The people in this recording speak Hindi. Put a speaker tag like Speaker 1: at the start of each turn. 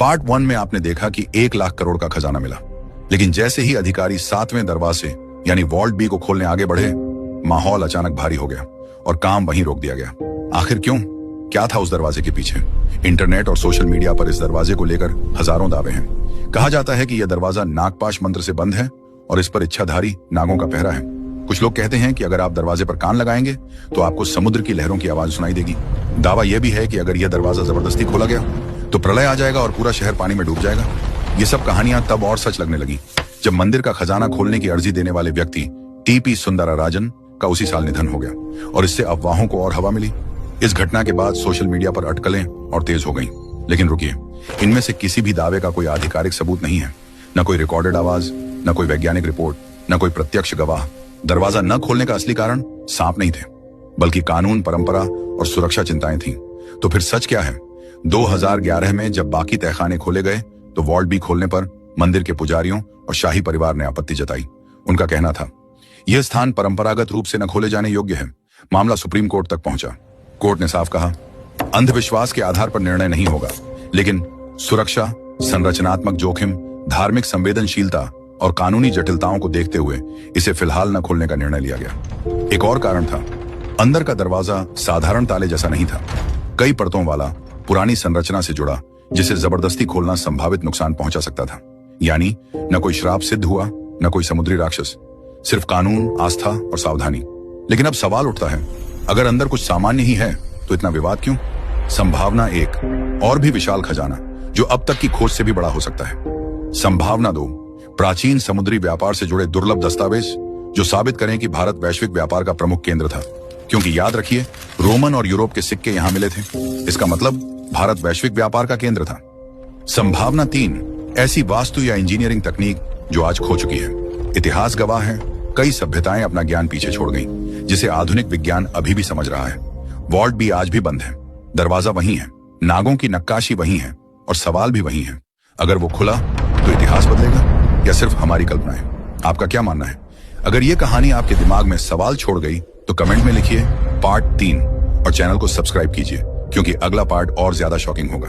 Speaker 1: पार्ट 1 में आपने देखा कि 1 लाख करोड़ का खजाना मिला, लेकिन जैसे ही अधिकारी 7वें दरवाजे यानी वॉल्ट बी को खोलने आगे बढ़े, माहौल अचानक भारी हो गया और काम वहीं रोक दिया गया। आखिर क्यों? क्या था उस दरवाजे के पीछे? इंटरनेट और सोशल मीडिया पर इस दरवाजे को लेकर हजारों दावे हैं। कहा जाता है कि यह दरवाजा नागपाश मंत्र से बंद है और इस पर इच्छाधारी नागों का पहरा है। कुछ लोग कहते हैं कि अगर आप दरवाजे पर कान लगाएंगे तो आपको समुद्र की लहरों की आवाज सुनाई देगी। दावा यह भी है कि अगर यह दरवाजा जबरदस्ती खोला गया तो प्रलय आ जाएगा और पूरा शहर पानी में डूब जाएगा। ये सब कहानियां तब और सच लगने लगी जब मंदिर का खजाना खोलने की अर्जी देने वाले व्यक्ति टीपी सुंदराराजन का उसी साल निधन हो गया और इससे अफवाहों को और हवा मिली। इस घटना के बाद सोशल मीडिया पर अटकलें और तेज हो गईं। लेकिन रुकिए, इनमें से किसी भी दावे का कोई आधिकारिक सबूत नहीं है। न कोई रिकॉर्डेड आवाज, न कोई वैज्ञानिक रिपोर्ट, न कोई प्रत्यक्ष गवाह। दरवाजा न खोलने का असली कारण सांप नहीं थे, बल्कि कानून, परंपरा और सुरक्षा चिंताएं थीं। तो फिर सच क्या है? 2011 में जब बाकी तहखाने खोले गए तो वॉल्ट बी खोलने पर मंदिर के पुजारियों और शाही परिवार ने आपत्ति जताई। उनका कहना था यह स्थान परंपरागत रूप से न खोले जाने योग्य है। मामला सुप्रीम कोर्ट तक पहुंचा। कोर्ट ने साफ कहा, अंधविश्वास के आधार पर निर्णय नहीं होगा, लेकिन सुरक्षा, संरचनात्मक जोखिम, धार्मिक संवेदनशीलता और कानूनी जटिलताओं को देखते हुए इसे फिलहाल न खोलने का निर्णय लिया गया। एक और कारण था, अंदर का दरवाजा साधारण ताले जैसा नहीं था। कई परतों वाला, पुरानी संरचना से जुड़ा, जिसे जबरदस्ती खोलना संभावित नुकसान पहुंचा सकता था। यानी न कोई श्राप सिद्ध हुआ, न कोई समुद्री राक्षस, सिर्फ कानून, आस्था और सावधानी। लेकिन अब सवाल उठता है, अगर अंदर कुछ सामान्य ही है तो इतना विवाद क्यों? संभावना 1, और भी विशाल खजाना जो अब तक की खोज से भी बड़ा हो सकता है। संभावना 2, प्राचीन समुद्री व्यापार से जुड़े दुर्लभ दस्तावेज जो साबित करें कि भारत वैश्विक व्यापार का प्रमुख केंद्र था। क्योंकि याद रखिए, रोमन और यूरोप के सिक्के यहां मिले थे। इसका मतलब भारत वैश्विक व्यापार का केंद्र था। संभावना 3, ऐसी वास्तु या इंजीनियरिंग तकनीक जो आज खो चुकी है। इतिहास गवाह है, कई सभ्यताएं अपना ज्ञान पीछे छोड़ गईं, जिसे आधुनिक विज्ञान अभी भी समझ रहा है। वॉल्ट भी आज भी बंद है, दरवाजा वही है, नागों की नक्काशी वही है और सवाल भी वही है। अगर वो खुला तो इतिहास बदलेगा या सिर्फ हमारी कल्पना है? आपका क्या मानना है? अगर ये कहानी आपके दिमाग में सवाल छोड़ गई तो कमेंट में लिखिए पार्ट 3 और चैनल को सब्सक्राइब कीजिए, क्योंकि अगला पार्ट और ज्यादा शॉकिंग होगा।